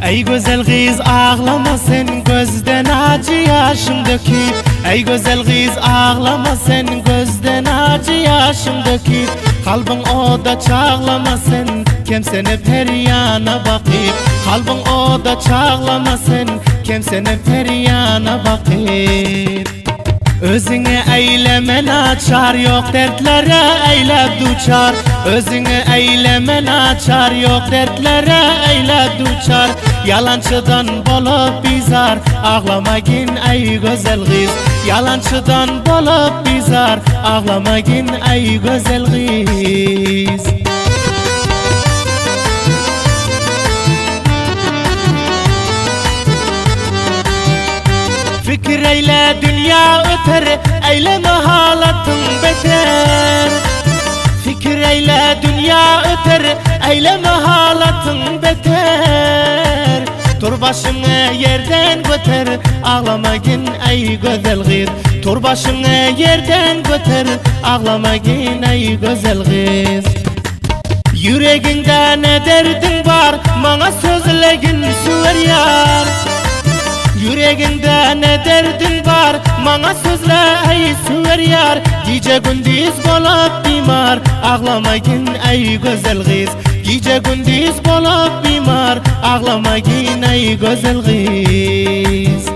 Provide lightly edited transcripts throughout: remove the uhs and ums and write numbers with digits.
Ey güzel kız ağlama sen, gözden acı yaşım döküp. Ey güzel kız ağlama sen, gözden acı yaşım döküp. Kalbin oda çağlama sen, kimsene peryana bakıp. Kalbin oda çağlama sen, kimsene peryana bakıp. Özüne eylemen açar, yok dertlere eylep duçar. Özüne eylemen açar, yok dertlere eylep duçar. Yalançıdan bolup bizar, ağlamagin ey güzel kız. Yalançıdan bolup bizar, ağlamagin ey güzel kız. Fikir eyle dünya öter, eyleme halatın beter. Fikir eyle dünya öter, eyleme halatın beter. Tur başını yerden göter, ağlamagin ey güzel kız. Tur başını yerden göter, ağlamagin ey güzel kız. Yüreğinde ne derdin var, bana sözlegin süver yar. Yüreğinde ne derdin var, bana sözle ey süver yar. Gece gündüz bolup bimar, ağlamagin ey güzel kız. Gece gündüz bolup bimar, ağlamagin ey güzel kız.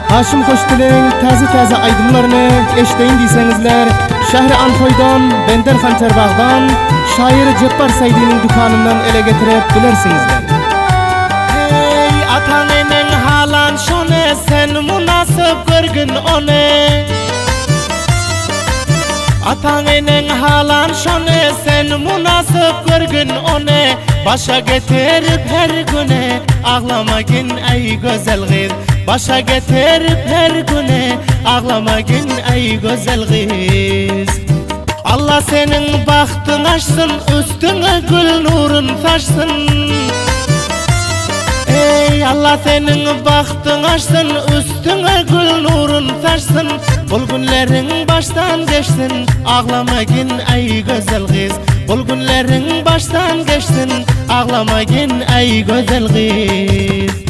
Haşim Hoşdil'in taze aydınlarını eşdeyin deysenizler, Şehri Anfoy'dan, Bender Hançerbağ'dan, şair Cebbar Saydi'nin dükkanından ele getirip bilersinizler. Hey atanının halan şone, sen münasip görgün onu. Atanının halan şone, sen münasip görgün onu. Başa getirip her güne, ağlamagin ey güzel kız. Başa getirip her güne, ağlamagin ey güzel kız. Allah senin bahtın açsın, üstüne gül nurun taşsın. Ey Allah senin bahtın açsın, üstüne gül nurun taşsın. Bul günlerin baştan geçsin, ağlamagin ey güzel kız. Bul günlerin baştan geçsin, ağlamagin ey güzel kız.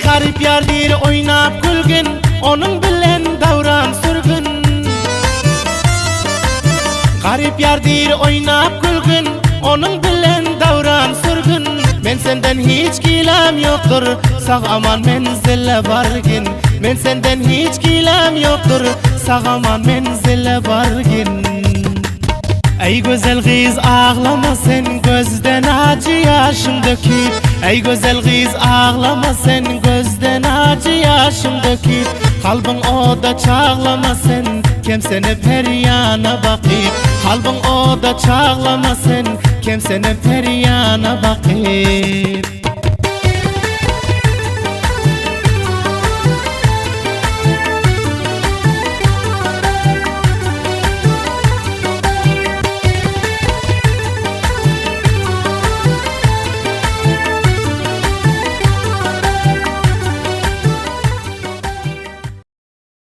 Garip yardir oynap gülgün, onun bilen davran sürgün. Garip yardir oynap gülgün, onun bilen davran sürgün. Men senden hiç gilem yoktur, sağ aman menzile bargin. Men senden hiç gilem yoktur, sağ aman menzile bargin. Ey güzel kız ağlama sen, gözden acı yaşım döküp. Ey güzel kız ağlama sen, gözden acı yaşım döküp. Kalbin oda çağlama sen, kimsene peryana bakıp. Kalbin oda çağlama sen, kimsene peryana bakıp.